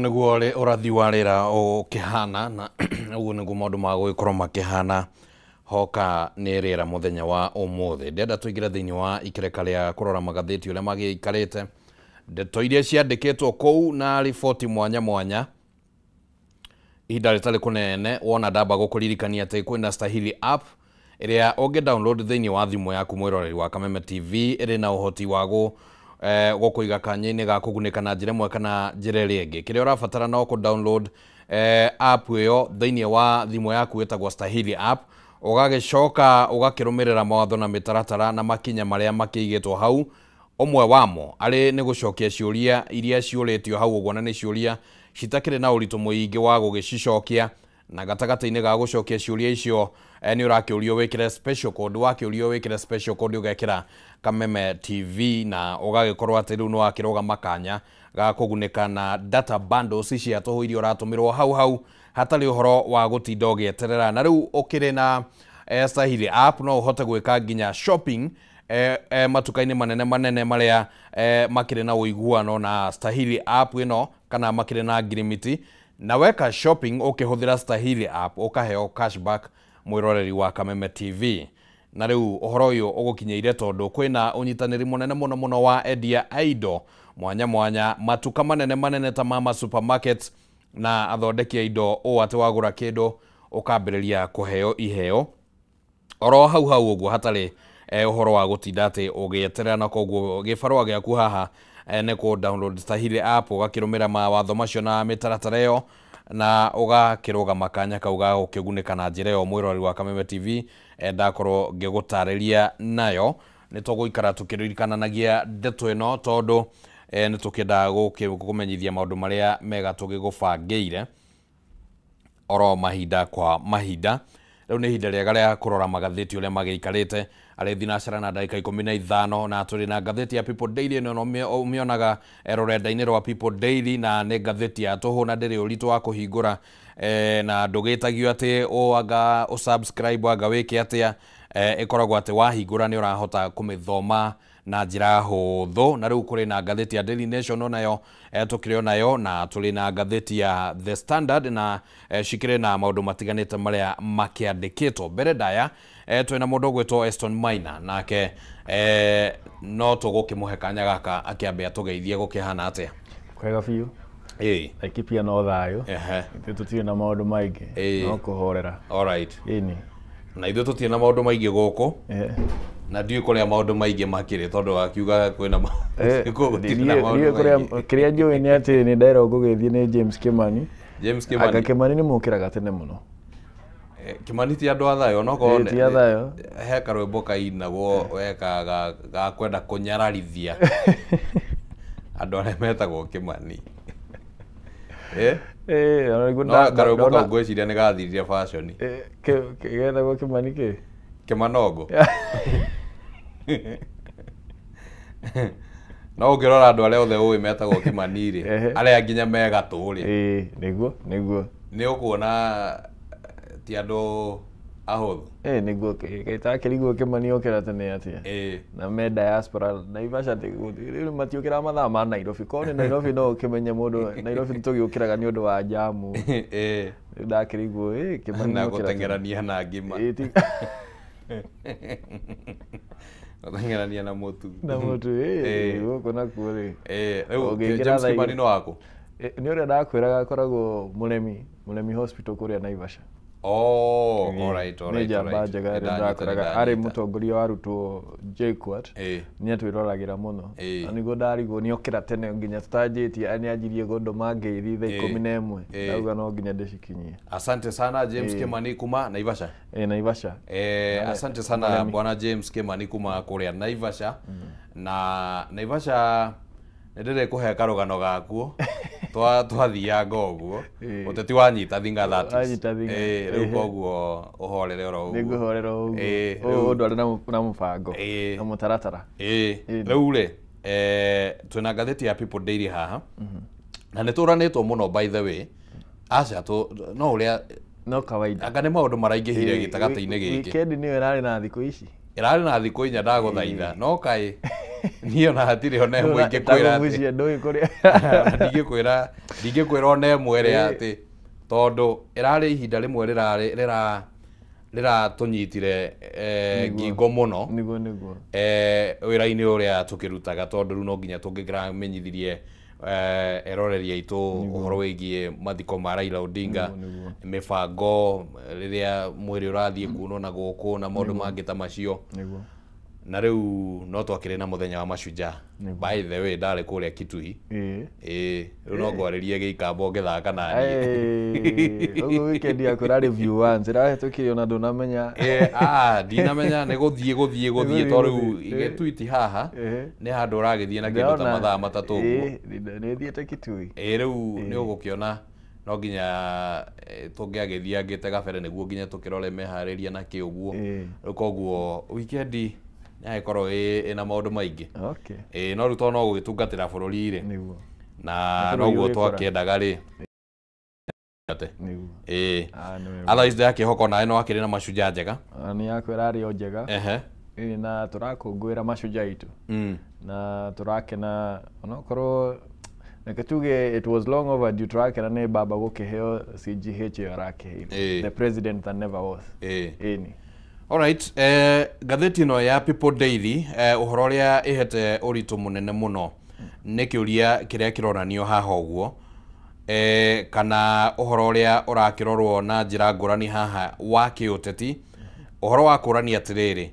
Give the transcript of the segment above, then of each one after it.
uguo niguo urathi wa rira ukihana na uguo niguo maundu ma gugikorwo makihana hoka ni rira muthenya wa umuthi. Ndenda tuingira thiini wa ikereka ria kurora magatheti uria magiikarite, ndeto iria ciandikitwo kou na riboti mwanya mwanya. Ihinda ritari kunene wona ndamba gukuririkania ati kwina Stahili app iria ungi download thiini wa thimu yaku mwiroreri wa Kameme TV iri na uhoti wa gukuiga kanya-ini ga kugunika na njira imwe kana njira iria ingi. Kiria urabatara no ku download app iyo thiini wa thimu yaku itagwo Stahili app, ugagicoka ugakirumirira mawatho na mitaratara na makinya maria makigitwo hau. Omwe wamo ari ni gucokia ciuria iria ciuritio hau uguo, na ni ciuria citakire na uritu muingi wa gugicicokia, na gatagata-ini ga gucokia ciuria icio ni urakiurio wikire special code. Wakiurio wikire special code ugekira Kameme TV na ugagikorwo ati riu ni wakiroga makanya ga kugunika na data bundles cia toho iria uratumirwo hau hatari uhoro wa gutinda ugieterera. Na riu ukire na Stahili app no uhote gwika nginya shopping matuka-ini manene maria makire na uiguano na Stahili app ino kana makire na ngirimiti. Na weka shopping ukihuthira Stahili app ukaheo cashback mwiroreri wa Kameme TV. Na riu uhoro uyu ugukinyeire tondu kwina unyitaniri munene muno wa endia aido mwanya mwanya matuka manene ta mama supermarkets na athondeki indo o ati wagura kindu ukambiriria kuheo iheo oro hau uguo hatari uhoro wa gutinda ati ugieterera. Na koguo gibarua giaku haha ni ku download Stahili app ugakirumira mawatho macio na mitaratara iyo na ugakiroga makanya kau ga ukigunika na njira iyo mwiroreri wa Kameme TV ndakorwo ngigutariria nayo. Ni tuguikara tukiririkananagia ndeto ino tondu ni tukenda gukumenyithia maundu maria mega tugigubangiire oro mahinda kwa mahinda. Riu ni ihinda riega ria kurora magatheti uria magiikarite ari thinacara na ndagika 15 na turi na gatheti ya People Daily no umionaga rurenda-ini rwa People Daily, na ni gatheti ya toho na ndiri uritu wa kuhingura na ndugitagio ati anga usubscribe anga wiki atia ikoragwo ati wahingura ni urahota kumithoma na njira huthu. Na riu kuri na gatheti ya Daily Nation nayo tukire nayo, na turi na gatheti ya The Standard na cikire na maundu matiganite maria makiandikitwo. Mbere ndaya twina mundu gwitwo Eston Maina, nake no tugukimuhe kanya gaka akiambe atugeithie gukihana atia. Kwega biu aikipia no thayo ithu tutie na maundu maingi no kuhorera. Alright, ini na ithu tutie na maundu maingi guku na ndiu kuria maundu maingi makire tondu akiuga kwina kiria njui ni ati ni ndaira gugithie ni James Kimani. Aka Kimani ni mukiraga tene muno. Kimani ti andu athayo no ko ti athayo heka rwimbo kainagwo weka ga kwenda kunyararithia andu aria metagwo Kimani. No karwimbo kau ngwiciria ni gathiririe fashion getagwo Kimani ki Kimanogo. No ngirora andu aria othe uwi metagwo Kimani ri aria nginya megaturi niguo ni ukuona ti andu ahuthu niguo gaitakiriguo Kimani okira tene atia na me diaspora Naivasha riu matiukira mathaa ma Nairobi. Ko ni Nairobi no kimenye mundu Nairobi tugiukiraga ni undu wa jamu ndakiriguo Kimani na gutengerania na ngima gutengerania na mutu guku nakuo ri James Kimani no wako ni uria ndakwiraga akoragwo Muremi Hospital kuria Naivasha. Alright. Ni jamba njega ndakoraga ari mutongoria wa arutwo JKUAT ni atwirolagira muno na niguo ndarigwo ni okira tene nginya tutanjitie ani anjirie gondo mangeiri thaa 11 ndauga no nginya ndicikinyie. Asante sana James Kimani kuma Naivasha. Naivasha. Asante sana bwana James Kimani kuma kuria Naivasha. Na Naivasha ndire kuhe karugano gakuo twathianga uguo uteti wanyita thinga that riu koguo uhorere oro uguo niguhorera uguo ndwari na mubango na mutaratara riu ri twina gatheti ya People Daily haha na nituranitwo muno by the way acha no uria no kawaida anga ni maundu maraingihire gitagata-ini giki. Weekend niyo irari na thiku ici irari na thiku inya ndaguthaitha no kai niyo na hatire ona ĩmwe ingĩkwĩra atĩ ndingĩkwĩra ona ĩmwe ĩrĩa atĩ tondũ ĩrarĩ ihinda rĩmwe rĩratũnyitire ngingo mũno wĩra-inĩ ũrĩa tũkĩrutaga tondũ rĩu no nginya tũngĩkĩramenyithirie eroreri aitũ ũhoro wĩgiĩ mathiko ma Raila Odinga, mĩbango rĩrĩa mwĩrĩ ũrathiĩ kuonwo na gũkũ na maũndũ mangĩ ta macio. Na rĩu no twakĩrĩ na mũthenya wa Mashujaa. By the way, ndarĩ kũrĩa Kitui. Rĩu no ngwarĩrie gĩikamba ngĩthaka na niĩ. Ũguo weekend yaku rarĩ view once, ĩrahĩtũkire ona ndũnamenya. Ndinamenya nĩ gũthiĩ tondũ rĩu igĩtwiti haha nĩ handũ ũragĩthiĩ na kĩndũ ta mathaa matatũ ũguo. Nĩ thiĩte Kitui. Rĩu nĩ ũgũkĩona no nginya tũngĩagĩthiangĩte gabere nĩguo nginya tũkĩrore meharĩria na kĩ ũguo. Rĩu koguo weekend nĩagĩkorwo ĩna maũndũ maingĩ. No rĩu tondũ no gũgĩtungatĩra bũrũri-rĩ na noguo twakĩendaga rĩ. Otherwise ndakĩhoka nawe no akĩrĩ na Mashujaa njega. Nĩ yakwa ĩrarĩ o njega. Na tũrakũngũĩra Mashujaa itũ. Na tũrakena onokorwo reke tuge it was long overdue, tũrakena nĩ baba gũkĩheo CGH ĩyo arakĩheirwo. The president that never was. Alright, ngathĩti ĩno ya People Daily ũhoro ũrĩa ĩhete ũritũ mũnene mũno nĩ kĩũria kĩrĩa kĩronanio haha ũguo, kana ũhoro ũrĩa ũrakĩrorwo na njĩra ngũrani haha wa kĩũteti, ũhoro wa kũrania atĩrĩrĩ,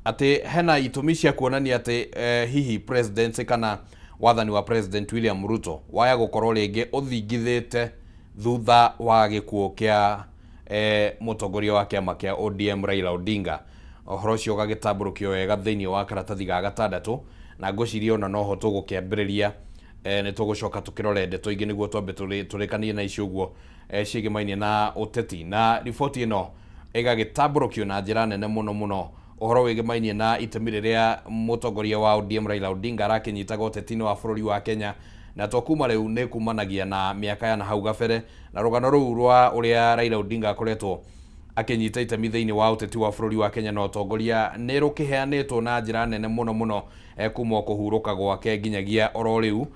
atĩ hena itũmi cia kuonania atĩ hihi president kana wathani wa President William Ruto waya gũkorwo rĩngĩ ũthingithĩte thutha wa gĩkuũ kĩa mũtongoria wa kĩama kĩa ODM Raila Odinga. Ũhoro ũcio ũgagĩtambũrũkio wega thĩinĩ wa karatathi ga gatandatũ, na ngwĩciria ona noho tũgũkĩambĩrĩria nĩ tũgũcoka tũkĩrore ndeto ingĩ nĩguo twambe tũrĩkanie na icio ũguo ciĩgĩmainie na ũteti. Na riboti ĩno ĩgagĩtambũrũkio na njĩra nene mũno ũhoro wĩgĩmainie na itemi rĩrĩa mũtongoria wa ODM Raila Odinga arakĩnyitaga ũteti-inĩ wa bũrũri wa Kenya, na kuma rĩu nĩ kumanagia na mĩaka ya na hau gabere, na rũgano rũu rwa ũrĩa Raila Odinga akoretwo akĩnyita itemi thĩinĩ wa ũteti wa bũrũri wa Kenya na ũtongoria nĩ rũkĩheanĩtwo na njĩra nene mũno kuma kũhurũka gwake nginyagia oro rĩu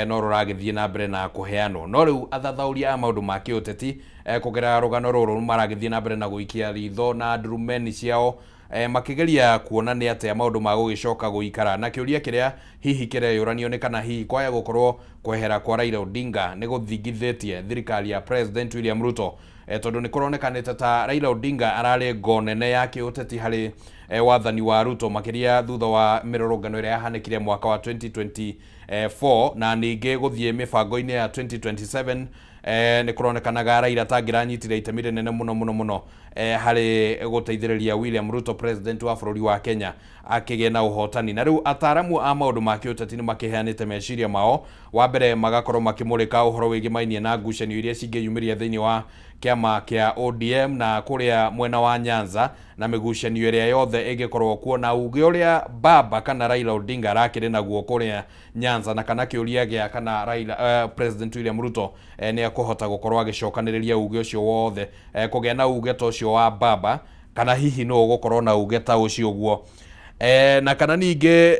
no rũragĩthiĩ na mbere na kũheanwo. No rĩu athathauria a maũndũ ma kĩũteti kũgerera rũgano rũrũ maragĩthiĩ na mbere na gũikia ritho na ndurumeni ciao makĩgeria kuona nĩ atĩa maũndũ ma gũgĩcoka gũikara, na kĩũria kĩrĩa hihi kĩreyũranio nĩ kana hihi kwaya gũkorwo kwehera kwa Raila Odinga nĩ gũthingithĩtie thirikari ya President William Ruto, tondũ nĩ kũronekanĩte ta Raila Odinga ararĩ ngo nene ya kĩũteti harĩ wathani wa Ruto makĩria thutha wa mĩrũrũngano ĩrĩa yahanĩkire mwaka wa 2024 na ningĩ gũthiĩ mĩbango-inĩ ya 2027. Nĩ kũronekanaga Raila tangĩranyitire itemi rĩnene mũno harĩ gũteithĩrĩria William Ruto president wa bũrũri wa Kenya akĩgĩa na ũhotani. Na rĩu ataaramu a maũndũ ma kĩũteti nĩ makĩheanĩte meciria mao, wa mbere magakorwo makĩmũrĩka ũhoro wĩgĩmainie na ngucanio iria cingĩyumĩria thĩinĩ wa kĩama kĩa ODM na kũrĩa mwena wa Nyanza, na mĩgucanio ĩrĩa yothe ĩngĩkorwo kuo na uge ũrĩa baba kana Raila Odinga arakĩrĩ naguo kũrĩa Nyanza, na kana kĩũria gĩa kana Raila President William Ruto nĩ akũhota gũkorwo agĩcokanĩrĩria uge ũcio wothe, kũgĩa na uge ta ũcio wa baba kana hihi no gũkorwo na uge ta ũcio ũguo. Na kana ningĩ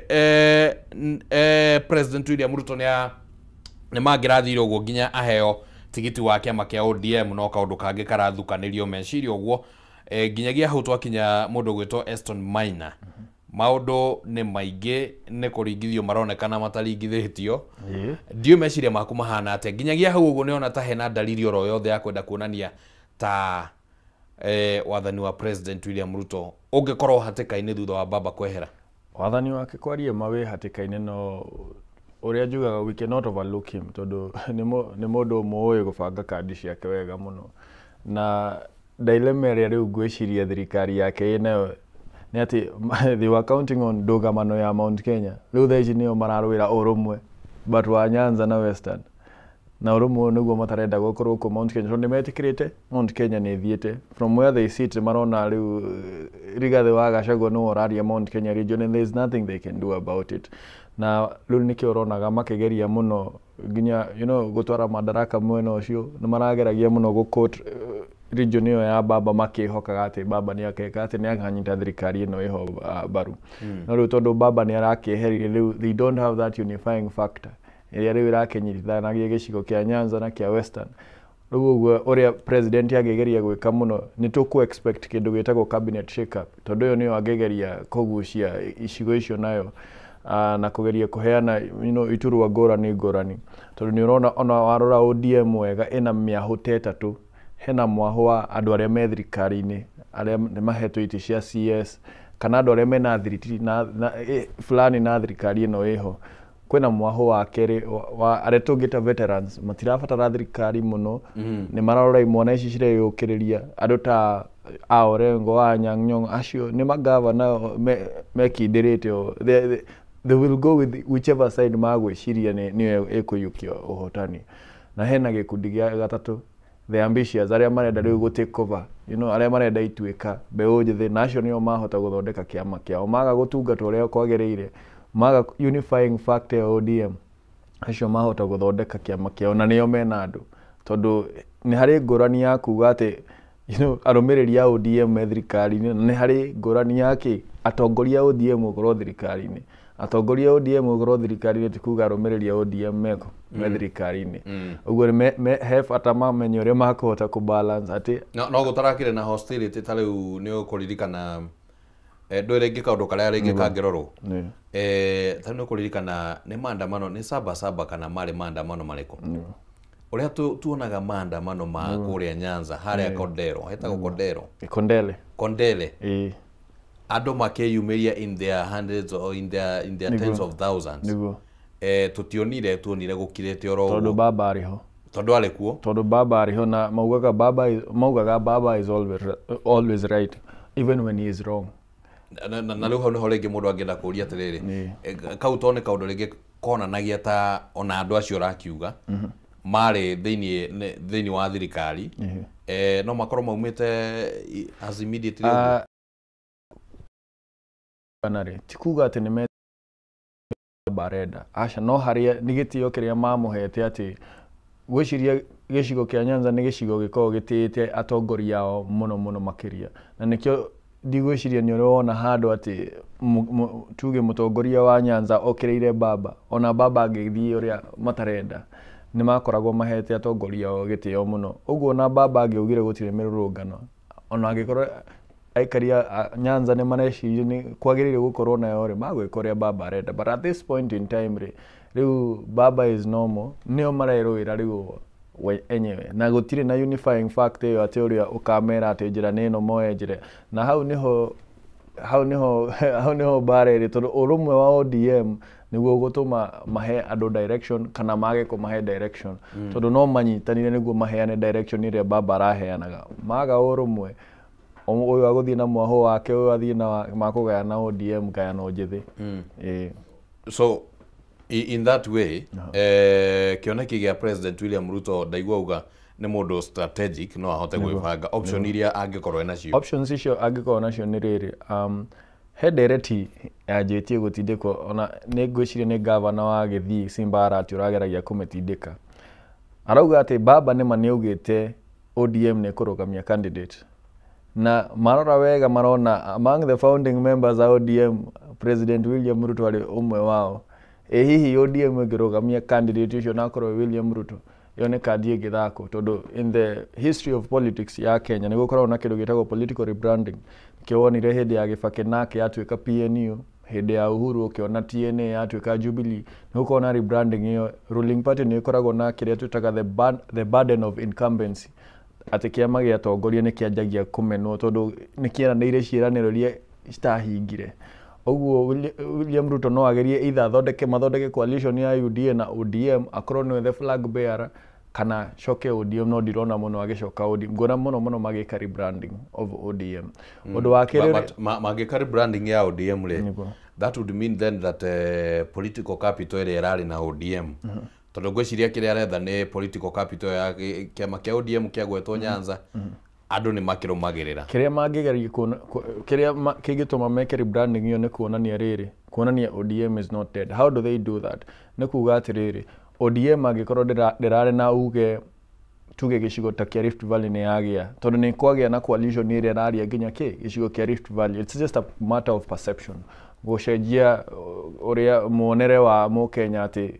President William Ruto nĩ mangĩrathire ũguo nginya aheo tigiti wa kĩama kĩa ODM, no kaũndũ kangĩ karathukanĩrio meciria ũguo nginyagia hau twakinya mũndũ gwĩtwo Eston Maina. Maũndũ nĩ maingĩ, nĩ kũringithio maronekana mataringithĩtio. Ndiũ meciria maku mahana atĩa nginyagia hau ũguo nĩona ta hena dalili oro yothe ya kwenda kuonania ta wathani wa President William Ruto ũngĩkorwo hatĩka-inĩ thutha wa baba kwehera? Wathani wake kwaria mawĩ hatĩka-inĩ, no ũrĩa njugaga we cannot overlook him tondũ nĩ mũndũ mũĩ gũbanga kandi ciake wega mũno. Na dilemma ĩrĩa rĩu ngwĩciria thirikari yake ĩnayo nĩ atĩ they were counting on ndũgamano ya Mount Kenya. Rĩu thaa ici nĩo mararũĩra ũrũmwe but wa Nyanza na Western, na ũrũmwe nĩguo matarenda gũkorwo kũ Mount Kenya, tondũ nĩmetĩkĩrĩte Mount Kenya nĩ ĩthiĩte from where they sit. Marona rĩu Rigathi wa Gachagua nĩwe ũraria Mount Kenya region and there is nothing they can do about it. Na rĩu nĩkĩo ũronaga makĩgeria mũno nginya gũtwara madaraka mwena ũcio, nĩ marageragia mũno gũ-quote region ĩyo ya Baba makĩhokaga atĩ Baba nĩ akeka atĩ nĩ akanyita thirikari ĩno ĩho mbaru. No rĩu tondũ Baba nĩ arakĩeheria rĩu they don't have that unifying factor ĩrĩa rĩu ĩrakĩnyitithanagia gĩcigo kĩa Nyanza na kĩa Western. Rĩu ũguo ũrĩa president angĩgeria gwĩka mũno nĩ tũkũ expect kĩndũ gĩtagwo cabinet shake up, tondũ ũyũ nĩyo angĩgeria kũgucia icigo icio nayo na kugeria kuheana iturwa ngũrani, tondũ nĩ ũrona ona warora ODM wega ĩna mĩahũ ta ĩtatũ. Hena mwahũ wa andũ arĩa me thirikari-inĩ arĩa nĩ mahetwo iti cia CS kana andũ arĩa mena thiriti fulani na thirikari ĩno ĩho. Kwĩna mwahũ wa kerĩ wa arĩa tũngĩta veterans matirabatara thirikari mũno, nĩ mararora imwana ici cireyũkĩrĩria andũ ta a Orengo, a Anyang' Nyong'o, acio nĩ magavana mekindĩrĩte. They will go with whichever side magwĩciria nĩyo ĩkũiyũkia ũhotani. Na hena gĩkundi gĩa gatatũ, the ambitious, arĩa marenda rĩu gũtake over, arĩa marenda ituĩka mbeũ njĩthĩ, na acio nĩo mahota gũthondeka kĩama kĩao. Maga gũtungata ũrĩa kwagĩrĩire, maga unifying factor ya ODM, acio mahota gũthondeka kĩama kĩao na nĩo mena andũ. Tondũ nĩ harĩ ngũrani ya kuga atĩ arũmĩrĩri a ODM me thirikari-inĩ, na nĩ harĩ ngũrani ya atongoria a ODM gũkorwo thirikari-inĩ. Atongoria a ODM gũkorwo thirikari-inĩ ti kuga arũmĩrĩri a ODM me thirikari-inĩ. Ũguo he bata mamenye ũrĩa makũhota kũbalance atĩ no gũtarakĩre na hostility ta rĩu nĩ ũkũririkana ndwĩre ingĩ kaũndũ karĩa rĩngĩ kangĩrorwo. Ta nĩ ũkũririkana nĩ maandamano nĩ Saba kana marĩ maandamano marĩkũ ũrĩa tuonaga maandamano ma kũrĩa Nyanza harĩa Kondero, hetagwo Kondele. Andũ makeyumĩria in their hundreds or in their tens of thousands. Tuonire gũkirĩte oro tondũ Baba arĩ ho. Tondũ arĩ kuo. Tondũ Baba arĩ ho na maugaga Baba is always right even when he is wrong. Na rĩu hau nĩho rĩngĩ mũndũ angĩenda kũũria atĩrĩrĩ, kau to nĩ kaũndũ rĩngĩ konanagia ta ona andũ acio rakiuga marĩ thĩinĩ wa thirikari no makorwo maumĩte as immediately banare ti kuga atĩ nĩ barenda aca no harĩa nĩ gĩtĩo kĩrĩa mamũhete atĩ gwĩciria gĩcigo kĩa Nyanza nĩ gĩcigo gĩkoragwo gĩtĩĩte atongoria ao mũno makĩria, na nĩkĩo ndigwĩciria nĩ ũrona handũ atĩ tuge mũtongoria wa Nyanza okĩrĩire Baba, ona Baba angĩthiĩ ũrĩa matarenda nĩ makoragwo mahete atongoria ao gĩtĩo mũno. Ũguo na Baba angĩaugire gũtirĩ mĩrũrũngano, ona angĩkorwo aikari a Nyanza nĩ mareciria nĩ kwagĩrĩire gũkorwo nayo rĩ magwĩka ũrĩa Baba arenda. But at this point in time rĩu Baba is normal, nĩo marerũĩra rĩu enyewe, na gũtirĩ na unifying factor ĩyo atĩ ũrĩa ũkamera atĩ njĩra nĩ ĩno moe njĩra. Na hau niho bara ĩrĩ, tondũ ũrũmwe wa ODM nĩguo gũtũma mahe andũ direction kana mage kũmahe direction, tondũ no manyitanire nĩguo maheane direction ĩrĩa Baba araheanaga. Maga ũrũmwe, ũyũ agũthiĩ na mwahũ wake, ũyũ athiĩ na makũgayana ODM ngayano njĩthĩ. So in that way kĩoneki gĩa President William Ruto ndaigua uga nĩ mũndũ strategic no ahote gwĩbanga option iria angĩkorwo enacio. Options icio angĩkorwo nacio nĩ rĩrĩ, he ndereti yanjĩtie gũtindĩkwo, ona nĩ ngwĩciria nĩ gavana wa Gĩthii Simba Arati ũrageragia kũmĩtindĩka. Arauga atĩ Baba nĩma nĩaugĩte ODM nĩ kũrũgamia candidate, na marora wega marona among the founding members a ODM President William Ruto arĩ ũmwe wao. Hihi ODM ĩngĩrũgamia candidate ũcio na akorwo William Ruto, ĩyo nĩ kandi ĩngĩthakwo, tondũ in the history of politics ya Kenya nĩ gũkoragwo na kĩndũ gĩtagwo political rebranding. Kĩo wonire hĩndĩ ya Kibaki nake yatuĩka PNU, hĩndĩ ya Uhuru ũkĩona TNA yatuĩka Jubilee. Nĩ gũkoragwo na rebranding ĩyo. Ruling party nĩ ĩkoragwo na kĩrĩa twĩtaga the burden of incumbency, atĩ kĩama gĩa atongoria nĩ kĩanjagia kũmenwo tondũ nĩ kĩeranĩire ciĩranĩro iria citahingire. Ũguo William Ruto no agerie either mathondeke coalition ya UDA na ODM, akorwo nĩwe the flag bearer, kana coke ODM. No ndirona mũno agĩcoka ODM, ngona mũno magĩka rebranding of ODM. Ũndũ wa kerĩ magĩka rebranding ya ODM rĩ, that would mean then that political capital ĩrĩa ĩrarĩ na ODM, tondũ ngwĩciria kĩrĩa aretha nĩ political capital ya kĩama kĩa ODM kĩagwetwo Nyanza, andũ nĩ makĩrũmagĩrĩra. Kĩrĩa mangĩgeria kĩrĩa kĩngĩtũma meke rebranding ĩyo nĩ kuonania ODM is not dead. How do they do that? Nĩ kuga atĩrĩrĩ, ODM angĩkorwo ndĩrarĩ na uge tuge gicigo ta kia Rift Valley nĩ yagĩa tondũ nĩ kwagĩa na coalition ĩrĩa ĩraria nginya gicigo kia Rift Valley. It's just a matter of perception. Gũcenjia ũrĩa muonere wa Mũkenya atĩ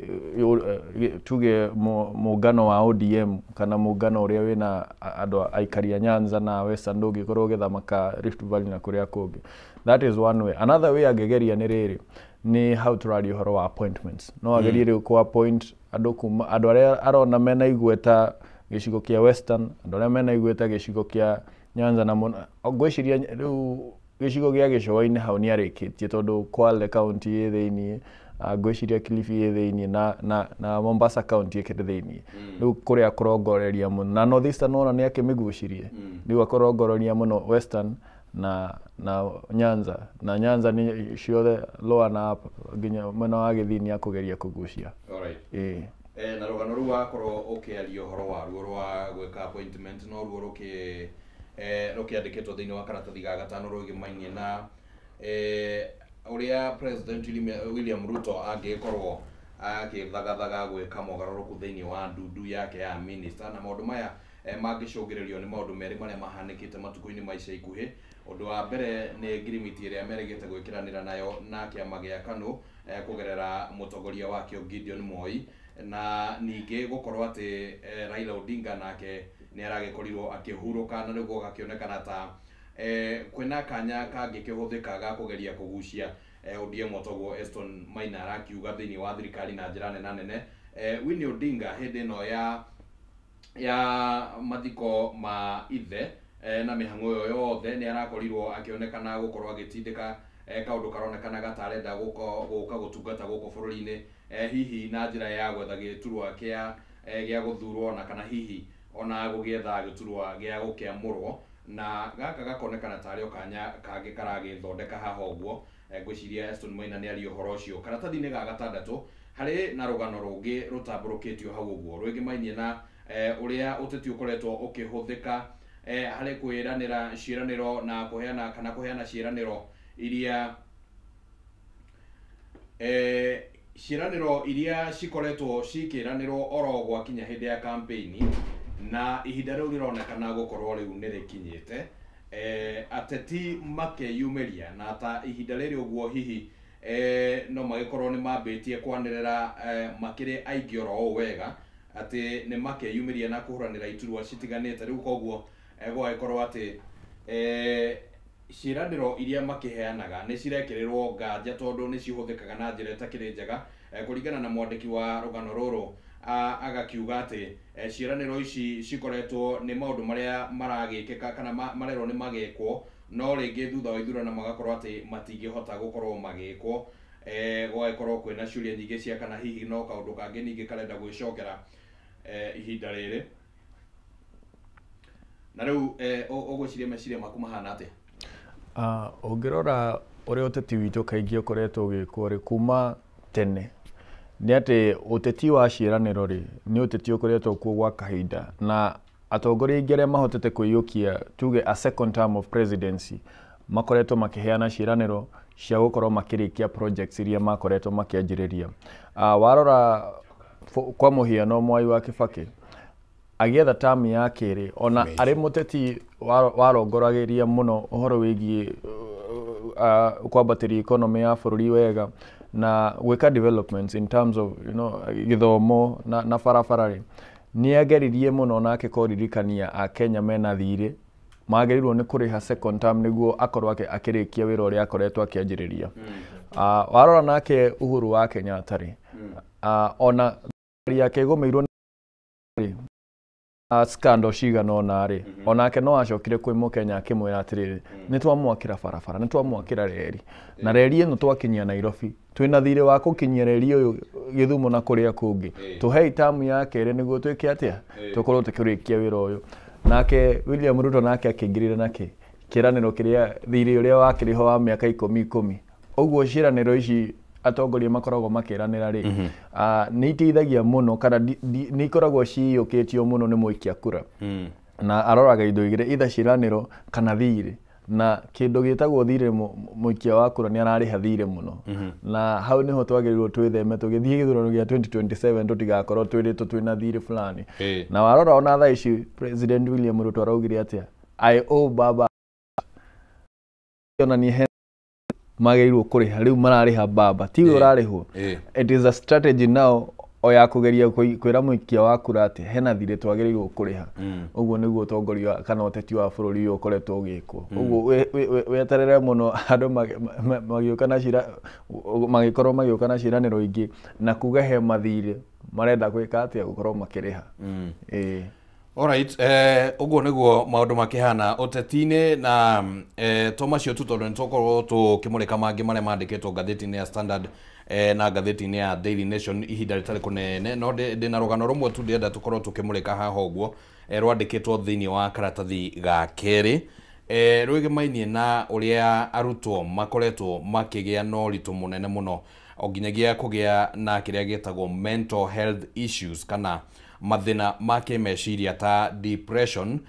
tuge mũngano wa ODM kana mũngano ũrĩa wĩna andũ aikari a Nyanza na Western ndũngĩkorwo ũgĩthamaka Rift Valley na kũrĩa kũngĩ. That is one way. Another way angĩgeria nĩ rĩrĩ, nĩ how tũraria ũhoro wa appointments. No agerie rĩu ku appoint andũ arĩa arona mena igweta gĩcigo kia Western, andũ arĩa mena igweta gĩcigo kia Nyanza na ngwĩciria rĩu gĩcigo gĩa gĩcũa-inĩ hau nĩ arĩkĩtie tondũ Kwale county ĩ thĩinĩ, ngwĩciria Kilifi ĩ thĩinĩ na Mombasa county ĩkĩrĩ thĩinĩ. Rĩu kũrĩa kũrongoreria mũno na North Eastern ona nĩ akĩmĩgucirie, rĩu akũrongoreria mũno Western na Nyanza nĩ ciothe lower na nginya mwena wa Gĩthii akũgeria kũgucia. Alright. Na rũgano rũu wakorwo ũkĩaria ũhoro waruo rwa gwĩka appointment no ruo rũkĩandĩkĩtwo thĩinĩ wa karatathi ga gatano rũgĩmainie na ũrĩa President William Ruto angĩkorwo akĩthagathaga gwĩka mogarũrũku thĩinĩ wa ndundu yake ya minister, na maũndũ maya mangĩcũngĩrĩrio nĩ maũndũ merĩ marĩa mahanĩkĩte matukũ-inĩ ma ica ikuhĩ. Ũndũ wa mbere nĩ ngirimiti ĩrĩa merĩgĩte gwĩkĩranĩra nayo na kĩama gĩa KANU kũgerera mũtongoria wakĩo Gideon Moi, na ningĩ gũkorwo atĩ Raila Odinga nake nĩ aragĩkorirwo akĩhurũka na nĩguo gakĩonekana ta kwĩna kanya kangĩkĩhũthĩka ga kũgeria kũgucia ODM otogwo Eston Maina arakiuga thĩinĩ wa thirikari na njĩra nene. Winnie Odinga hĩndĩ ĩno ya mathiko ma ithe na mĩhang'o ĩyo yothe nĩ arakorirwo akĩonekana gũkorwo agĩtindĩka kaũndũ karonekana gatarenda gũka gũtungata gũkũ bũrũri-inĩ, hihi na njĩra ya gwetha gĩturwa gĩa gũthurwo na kana hihi ona gũgĩetha gĩturwa gĩa gũkĩamũrwo, na gaka gakonekana tarĩ o kanya kangĩ karagĩthondeka haha ũguo. Ngwĩciria Eston Maina nĩ aria ũhoro ũcio karatathi-inĩ ga gatandatũ. Harĩ na rũgano rũngĩ rũtambũrũkĩtio hau ũguo rwĩgĩmainie na ũrĩa ũteti ũkoretwo ũkĩhũthĩka harĩ kwĩranĩra ciĩranĩro na kũheana ciĩranĩro iria cikoretwo cikĩranĩrwo oro gwakinya hĩndĩ ya campaign, na ihinda rĩu rĩronekana gũkorwo rĩu nĩ rĩkinyĩte. Ateti makeyumĩria na ta ihinda rĩrĩ ũguo hihi no magĩkorwo nĩ mambĩtie kwanĩrĩra makĩrĩ aingĩ oro ũũ wega atĩ nĩ makeyumĩria na kũhũranĩra iturwa citiganĩte. Rĩu koguo gũgagĩkorwo atĩ ciĩranĩro iria makĩheanaga nĩ cirekĩrĩrwo nganja tondũ nĩ cihũthĩkaga na njĩra ĩtakĩrĩ njega. Kũringana na mwandĩki wa rũgano rũrũ agakiuga atĩ ciĩranĩro ici cikoretwo nĩ maũndũ marĩa maragĩkĩka kana marerwo nĩ magĩkwo, no rĩngĩ thutha wa ithurano magakorwo atĩ matingĩhota gũkorwo magĩkwo. Gũgagĩkorwo kwĩna ciũria nyingĩ cia kana hihi no kaũndũ kangĩ ningĩ karenda gwĩcokera ihinda rĩrĩ. Na rĩu ũgwĩciria meciria maku mahana atĩa? Ũngĩrora ũrĩa ũteti witũ kaingĩ ũkoretwo ũgĩkwo rĩ kuma tene nĩ atĩ ũteti wa ciĩranĩro rĩ nĩ ũteti ũkoretwo kuo gwa kahinda, na atongoria aingĩ arĩa mahotete kũiyũkia tuge a second term of presidency makoretwo makĩheana ciĩranĩro cia gũkorwo makĩrĩkia projects iria makoretwo makĩanjĩrĩria. Warora kwa mũhiano Mwai wa Kibaki agĩetha term ya kerĩ, ona arĩ mũteti warongoragĩria mũno ũhoro wĩgiĩ kwambatĩria economy ya bũrũri wega na gwĩka developments in terms of gĩthomo na barabara rĩ, nĩ ageririe mũno na akĩkoririkania Akenya mena thirĩ magĩrĩirwo nĩ kũrĩha second term nĩguo akorwo akĩrĩkia wĩra ũrĩa akoretwo akĩanjĩrĩria. Warora nake Uhuru wa Kenyatta rĩ, ona yake ĩgũmĩirwo nĩ scandal cigana ũna rĩ, onake no acokire kwĩ Mũkenya akĩmwĩra atĩrĩrĩ nĩ twamwakĩra barabara, nĩ twamwakĩra reri, na reri ĩno twakinyia Nairobi, twĩna thirĩ wa gũkinyia reri ũyũ Gĩthumo na kũrĩa kũngĩ, tũhei term ya kerĩ nĩguo twĩke atĩa tũkorwo tũkĩrĩkia wĩra ũyũ. Nake William Ruto nake akĩingĩrĩra nake kĩranĩro kĩrĩa thirĩ ũrĩa wakĩrĩho wa mĩaka 10. Ũguo ciĩranĩro ici atongoria makoragwo makĩranĩra rĩ nĩ iteithagia mũno kana nĩ ikoragwo ciyũkĩtio mũno nĩ mũikia kura, na aroraga indo igĩrĩ either ciĩranĩro kana thirĩ, na kindu gitagwo thire muikia wa kura ni arariha thire muno na hau niho twagirirwo twitheme tugithie githurano gia 2027 tutigakorwo twiritwo twina thire fulani na warora ona thaa ici President William Ruto araugire atia I owe baba ona ni magirwo kuriha riu marariha baba ti urarihwo it is a strategy now oya kugeria kwira muikia wa kura ati hena thire twagirirwo kuriha uguo niguo tongoria kana uteti wa bururi ukoretwo ugikwo uguo weterere muno andu magioka na cira magikorwo magioka na ciraniro ingi na kuga he mathire marenda gwika atia gukorwo makiriha Alright, uguo niguo maundu makihana utetine na tomacio tutondo nitokorwo tukimurika mangi maria mandikitwo ngatheti-ini ya Standard na ngatheti-ini ya Daily Nation ihinda ritari kunene no ndina rugano rumwe tu ndienda tukorwo tukimurika haha uguo rwandikitwo thiini wa karatathi ga keri rwigimainie na uria arutwo makoretwo makigia no ritu munene muno onginyagia kugia na kiria gitagwo mental health issues kana mathina make meciria ta depression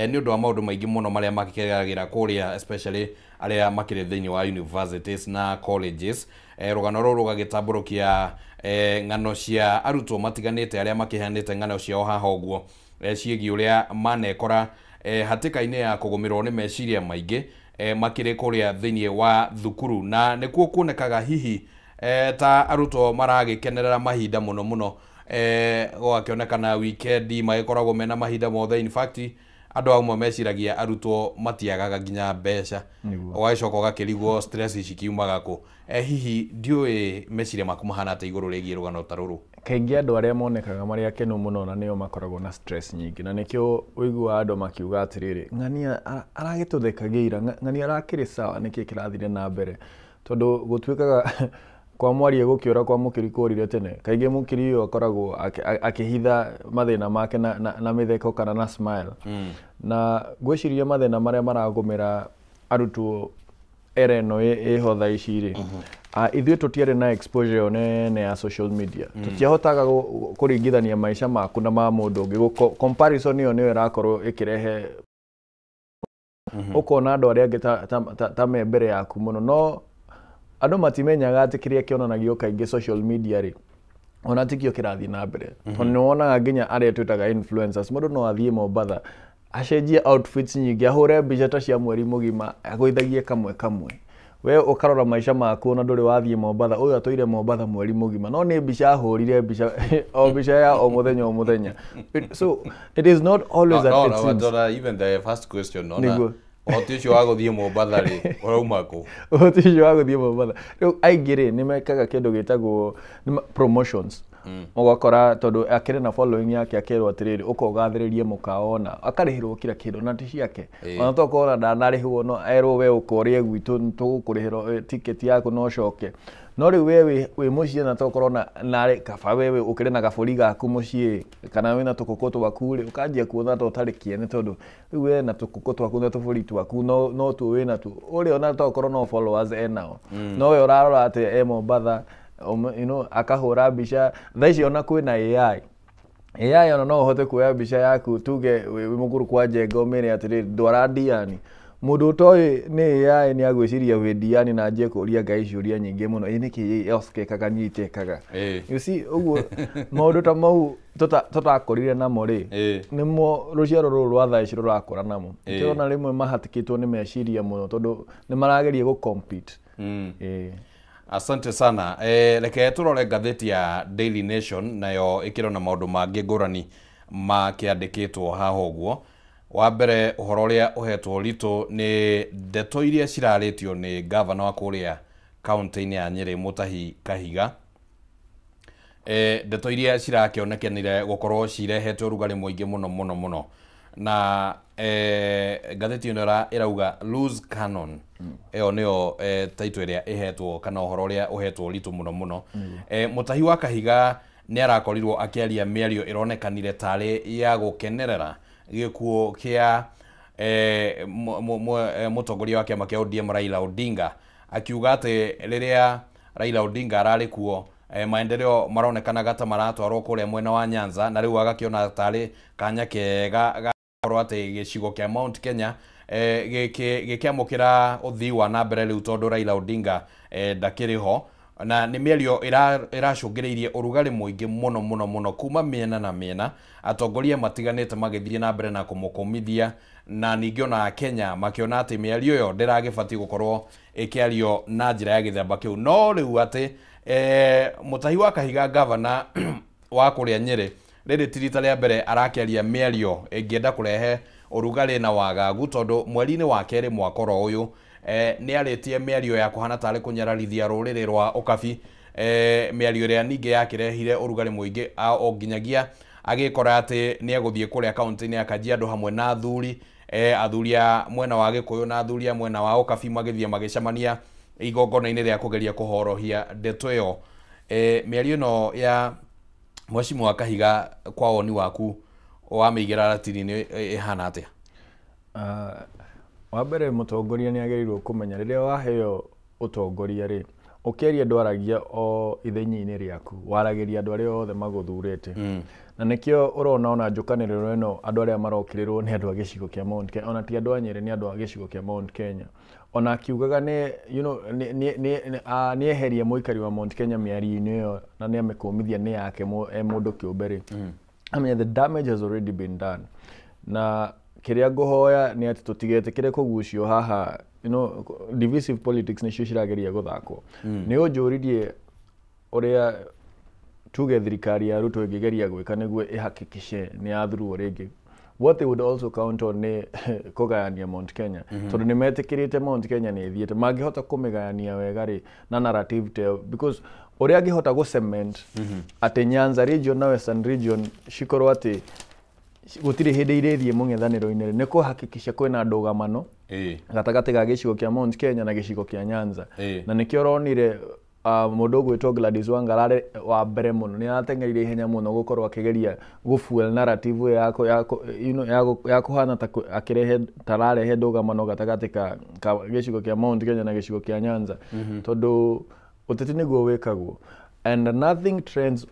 ni undu wa maundu maingi muno maria makigeragira kuria especially aria makire thiini wa universities na colleges rugano ruru gagitamburukia ngano cia arutwo matiganite aria makihanite ngano ciao haha uguo ciegi uria manekora hatika-ini ya kugumirwo ni meciria maingi makire kuria thiini wa thukuru na nikuo kuonekaga hihi ta arutwo maragikenerera mahinda muno gwakionekana weekend magikoragwo mena mahinda mothe in fact andu amwe meciragia arutwo matiagaga nginya mbeca ugacoka gakirigwo stress cikiumaga ku hihi ndiui meciria maku mahana ta iguru rigie rugano ta ruru kaingi andu aria monekaga mari akenu muno na nio makoragwo na stress nyingi na nikio uigua andu makiuga atiriri ng'ania aragituthekagira ng'ania arakiri sawa niki kirathire na mbere tondu gutwikaga kwa mwari gukiura kwa mukiri kurire tene kaingi mukiri yo akoragwo akihitha mathina make na mitheko kana na smile na gwiciria mathina maria maragumira arutwo ereno ehotha iciri ithuĩ tutiare na exposure nene ya social media tutiahotaga kuringithania maisha maku na ma mundu ungi comparison iyo niyo irakorwo ikirehe ukona andu aria angi ta me mbere yaku muno no andu matimenyaga ati kiria kionanagio kaingi social media ri ona tikio kirathi na mbere tondu wonaga nginya aria twitaga influencers mundu no athie Mombatha acenjie outfits nyingi ahure mbica ta cia mweri mugima agwithagie kamwe we ukarora maisha maku na nduri wathie Mombatha uyu atoire Mombatha mweri mugima no ni mbica ahurire mbica ya o muthenya so it is not always that even the first question no otisho waguthie Mombatha ri urauma ku otisho waguthie Mombatha riu aingire ni mekaga kindu gitagwo promotions ugakora tondu akire na following yake akirwo atiriri ukogathiririe mukaona akarihirwo kira kindu na ticiake ona tokora ndanarihwo no erwo we ukorie gwitu tugukurihiro ticket yaku no coke no riu wewe wi mucie na tokorona nari kaba wewe ukire na gaburi gaku mucie kana wina tukuko twaku ri ukanjia kuona to tarikie ni tondu riu we na tukuko twaku na tuburi twaku no tu wina tu uri ona tokorona followers enao no we urarora ati Mombatha you know akahura mbica thaici ona kwina AI ona no uhote kuoya mbica yaku tuge wi muguru kwa njenga umire atiri ndwara ndiani mundu toy ni AI ni agwiciria wi ndiani na nje kuria ngai ciuria nyingi muno niki else kekaga nyitekaga you see uguo maundu ta mau tutakorire namo ri nimo ruciaro ruru rwa thaici rurakora namo kirona rimwe mahatikitwo ni meciria muno tondu ni marageria gu compete Asante sana. Reke turore ngatheti ya Daily Nation nayo ikirona maundu mangi ngurani makiandikitwo haha uguo. Wa mbere uhoro uria uhetwo ritu ni ndeto iria ciraritio ni governor wa kuria county-ini ya Nyeri Mutahi Kahiga. Ndeto iria cirakionekanire gukorwo cirehete urugari muingi muno na ngatheti ino irauga loose cannon eo nio title iria ihetwo kana uhoro uria uhetwo ritu muno Mutahi wa Kahiga ni arakorirwo akiaria miario ironekanire tari ya gukenerera gikuo kia mutongoria wa kiama kia ODM Raila Odinga akiuga ati riria Raila Odinga arari kuo maendeleo maronekana gata maratwarwo kuria mwena wa Nyanza na riu agakiona tari kanya kega korwo ati gicigo kia Mount Kenya gikiamukira uthii wa na mbere riu tondu Raila Odinga ndakiriho na ni mĩario iracũngĩrĩirie ũrugarĩ mũingĩ mũno kuma mĩena na mĩena, atongoria matiganĩte magĩthiĩ na mbere na kũmũkũmithia, na ningĩ ona Kenya makĩona atĩ mĩario ĩyo ndĩragĩbatiĩ gũkorwo ĩkĩario na njĩra ya gĩthemba kĩu. No rĩu atĩ Mutahi wa Kahiga gavana wa kũrĩa Nyĩrĩ rĩrĩ ti rita rĩa mbere arakĩaria mĩario ĩngĩenda kũrehe ũrugarĩ na wagagu, tondũ mweri-inĩ wa kerĩ mwaka ũyũ nĩ arĩtie mĩario ya kũhana tarĩ kũnyararithia rũrĩrĩ rwa ũkabi, mĩario ĩrĩa ningĩ yakĩrehire ũrugarĩ mũingĩ, o nginyagia agĩkora atĩ nĩ egũthiĩ kũrĩa kaunti-inĩ ya Kajiado hamwe na athuri a mwena wa Gĩkũyũ na athuri a mwena wa ũkabi magĩthiĩ magĩcemania igongona-inĩ rĩa kũgeria kũhorohia ndeto ĩyo. Mĩario ĩno ya Mheshimiwa wa Kahiga kwa woni waku wamĩigĩra ratiri-inĩ ĩhana atĩa? Wa mbere mũtongoria nĩ agĩrĩirwo kũmenya rĩrĩa waheo ũtongoria rĩ, ũkĩaria ndwaragia o ithenya-inĩ rĩaku, waragĩria andũ arĩa othe magũthurĩte. Na nĩkĩo ũrona ona njũkanĩrĩro ĩno andũ arĩa marokĩrĩrwo nĩ andũ a gĩcigo kĩa Mount Kenya, ona ti andũ a Nyĩrĩ, nĩ andũ a gĩcigo kĩa Mount Kenya. Ona akiugaga nĩ eheria mũikari wa Mount Kenya mĩario-inĩ ĩyo na nĩ amĩkũmithia nĩ yake mũndũ kĩũmbe rĩ. I mean, the damage has already been done. Na kĩrĩa ngũhoya nĩ atĩ tũtigetĩkĩre kũgucio haha, divisive politics nĩcio cirageria gũthakwo. Nĩ ũnjũririe ũrĩa tuge thirikari ya Ruto ĩngĩgeria gwĩka nĩguo ĩhakikice nĩ yathurwo rĩngĩ. What they would also count on nĩ kũgayania Mount Kenya, tondũ nĩ metĩkĩrĩte Mount Kenya nĩ ĩthiĩte. Mangĩhota kũmĩgayania wega rĩ, na narrative teo, because ũrĩa angĩhota gũcement atĩ Nyanza region na Western region cikorwo atĩ gũtirĩ hĩndĩ irethiĩ mũng'ethanĩro-inĩ, nĩ kũhakikica kwĩna ndũgamano gatagatĩ ga gĩcigo kĩa Mount Kenya na gĩcigo kĩa Nyanza. Na nĩkĩo ũronire mũndũ ũgwĩtwo Gladys Wanga ararĩ wa mbere mũno, nĩ arateng'erire ihenya mũno gũkorwo akĩgeria gũfuel narrative ya kũhana ta akĩrehe ndũgamano gatagatĩ ka gĩcigo kĩa Mount Kenya na gĩcigo kĩa Nyanza, tondũ ũteti nĩguo wĩkagwo, and nothing trends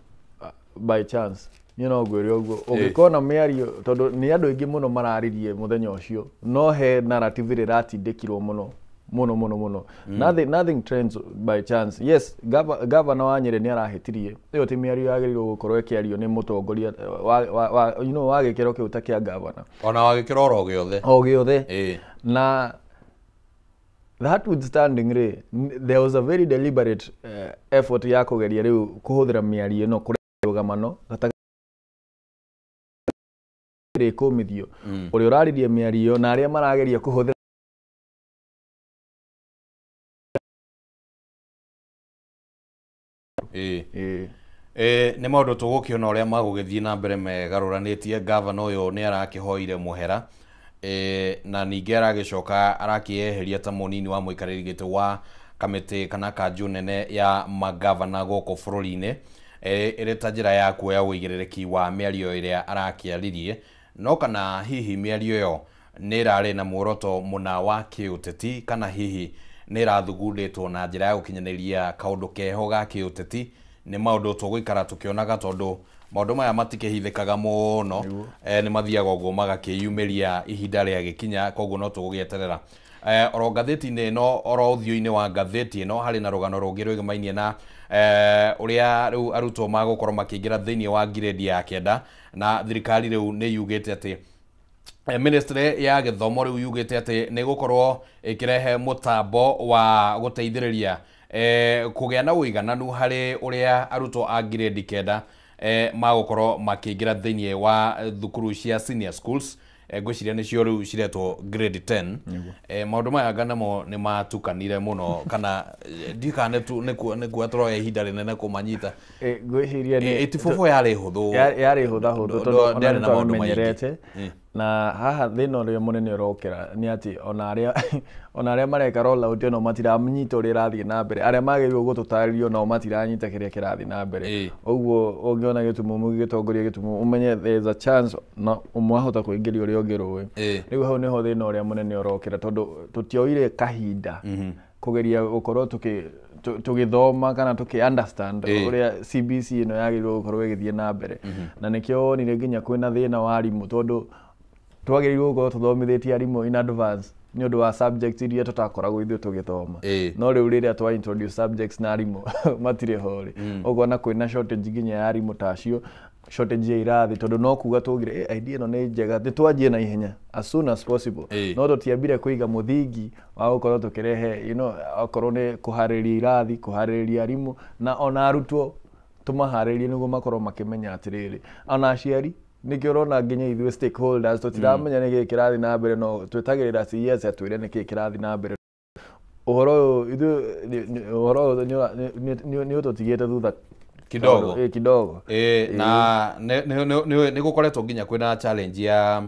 by chance. Ngwĩre ũguo ũngĩkona mĩario, tondũ nĩ andũ aingĩ mũno mararirie mũthenya ũcio, no he narrative ĩratindĩkirwo mũno. Nothing trends by chance. Yes, governor wa Nyĩrĩ nĩ arahĩtirie, ĩyo ti mĩario yagĩrĩirwo gũkorwo ĩkĩario nĩ mũtongoria wa gĩkĩro kĩu ta kĩa governor, ona wa gĩkĩro o gĩothe. Na that withstanding rĩ, there was a very deliberate effort ya kũgeria rĩu kũhũthĩra mĩario ĩno kũrehe ndũgamano kũmithio ũrĩa ũraririe mĩario na arĩa marageria kũhũthĩra nĩ maũndũ tũgũkĩona ũrĩa magũgĩthiĩ na mbere megarũranĩtie. Gavana ũyũ nĩ arakĩhoire mũhera, na ningĩ aragĩcoka arakĩeheria ta mũnini wa mũikarĩri gĩtĩ wa kamĩtĩ kana kanjũ nene ya magavana gũkũ bũrũri-inĩ, ĩrĩ ta njĩra ya kuoya ũigĩrĩrĩki wa mĩario ĩrĩa arakĩaririe. No kana hihi mĩario ĩyo nĩ ĩrarĩ na muoroto mũna wa kĩũteti, kana hihi nĩ ĩrathugundĩtwo na njĩra ya gũkinyanĩria kaũndũ keho ga kĩũteti? Nĩ maũndũ tũgũikara tũkĩonaga, tondũ maũndũ maya matikĩhithĩkaga mũno, nĩ mathiaga ũguo magakĩyumĩria ihinda rĩa gĩkinya, koguo no tũgũgĩeterera. Oro ngathĩti-inĩ ĩno, oro ũthiũ-inĩ wa ngathĩti ĩno harĩ na rũgano rũngĩ rwĩgĩmainie na ũrĩa rĩu arutwo magũkorwo makĩingĩra thĩinĩ wa ngirĩndi ya 9, na thirikari rĩu nĩ yugĩte atĩ Ministry ya Gĩthomo rĩu yugĩte atĩ nĩ gũkorwo ĩkĩrehe mũtambo wa gũteithĩrĩria kũgĩa na ũigananu harĩ ũrĩa arutwo a ngirĩndi 9 magũkorwo makĩingĩra thĩinĩ wa thukuru cia senior schools, ngwĩciria nĩcio rĩu ciretwo grade 10. Maũndũ maya nganamo nĩ matukanire mũno, kana ndikane tu nĩ kuo tũroya ihinda rĩnene kũmanyita. Ngwĩciria nĩ ĩtibũbũ yarĩ hũthũ, tondũ nĩ tũmenyerete. Na haha thĩna ũrĩa mũnene ũrokĩra nĩ atĩ ona arĩa mareka roll out ĩno matiramanyita ũrĩa ĩrathiĩ na mbere, arĩa magĩrĩirwo gũtũtarĩrio nao matiranyita kĩrĩa kĩrathiĩ na mbere. Ũguo ũngĩona gĩtumumu gĩgĩtongoria gĩtumumu, ũmenye there is a chance na ũmwahota kũingĩria ũrĩa ũngĩ rũĩ. Rĩu hau nĩho thĩna ũrĩa mũnene ũrokĩra, tondũ tũtioire kahinda kũgeria gũkorwo tũgĩthoma kana understand ũrĩa CBC ĩno yagĩrĩirwo gũkorwo ĩgĩthiĩ na mbere. Na nĩkĩo wonire nginya kwĩna thĩna wa arimũ, tondũ twagĩrĩirwo gũkorwo tũthomithĩtie arimũ in advance nĩ ũndũ wa subjects iria tũtakoragwo ithuĩ tũgĩthoma no rĩu rĩrĩa twa introduce subjects na arimũ matirĩ ho rĩ ũguo na kwĩna shortage nginya ya arimũ tacio shortage ya irathi tondũ no kuga tũgire idea ĩno nĩ njega twanjie na ihenya as soon as possible no tũtiambire kũiga mũthingi wa gũkorwo tũkĩrehe okorwo nĩ kũharĩria irathi kũharĩria arimũ na ona arutwo tũmaharĩrie nĩguo makorwo makĩmenya atĩrĩrĩ ona aciari nikio rona nginya ithuĩ stakeholders tũtiramenya nĩ kĩrathi na mbere no twetagĩrĩra CS atwĩre nĩ kĩrathi na mbere ũhoro nĩ ũtũtigĩte thutha kidogo na nĩ gũkoretwo nginya kwĩna challenge ya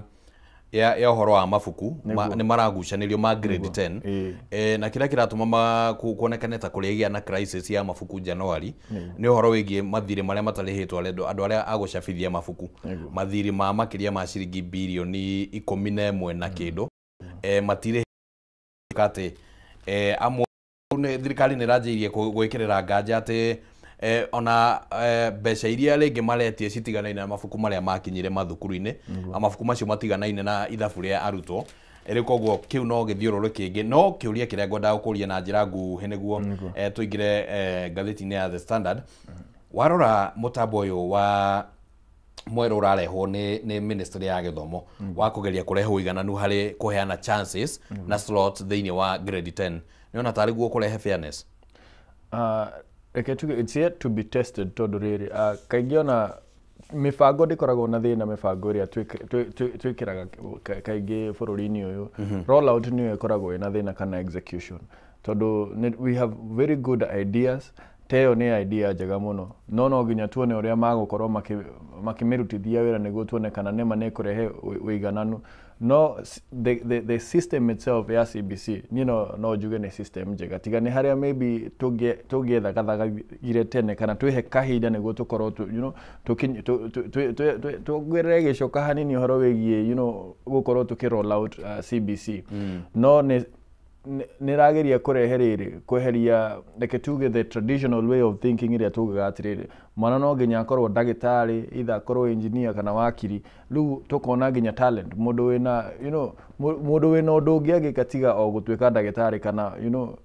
ũhoro wa mabuku nĩ maragucanĩrio ma grade 10 na kĩrĩa kĩratũma kuonekane ta kũrĩa na crisis ya mabuku January nĩ ũhoro wĩgiĩ mathirĩ marĩa matarĩhĩtwo andũ arĩa agũcabithia mabuku mathirĩ ma makĩria ma ciringi birioni 11 na kĩndũ matirĩ kate amwe thirikari nĩ ranjĩirie gwĩkĩrĩra nganja atĩ ona mbeca iria rĩngĩ maretie citiganaine na mabuku marĩa makinyire mathukuru-inĩ mabuku macio matiganaine na ithabu rĩa arutwo koguo kiu no gĩthiũrũrũ kĩngĩ no kĩũria kĩrĩa ngwendaga gũkũria na njĩra nguhĩ nĩguo tũingĩre ngathĩti-inĩ ya The Standard warora mũtambo ũyũ wa mwerũ ũrarehwo nĩ Ministry ya Gĩthomo wa kũgeria kũrehe ũigananu harĩ kũheana chances na slots thĩinĩ wa grade 10 nĩona tarĩ guo kũrehe fairness it's yet to be tested tondũ rĩrĩ kaingĩ ona mibango ndikoragwo na thĩna mibango ĩrĩa twĩkĩraga kaingĩ bũrũri-inĩ ũyũ roll out nĩyo ĩkoragwo ĩna thĩna kana execution tondũ we have very good ideas teo nĩ idea njega mũno no nginya tuone ũrĩa magũkorwo makĩmĩrutithia wĩra nĩguo tuone kana nĩma nĩ kũrehe ũigananu no the system itself ya CBC no njuge nĩ system njega tiga nĩ harĩa maybe tũngĩetha gathagire tene kana twĩhe kahinda nĩguo tũkorwo tũgerere gĩcoka hanini ũhoro wĩgiĩ gũkorwo tũkĩ-roll out CBC no nĩ rageria kũrehe rĩrĩ kweheria reke tuge the traditional way of thinking iria tugaga atĩrĩrĩ mwana no nginya akorwo ndagĩtarĩ either akorwo engineer kana wakiri rĩu tũkona nginya talent mũndũ wĩna ũndũ ũngĩ agĩka tiga o gũtuĩka ndagĩtarĩ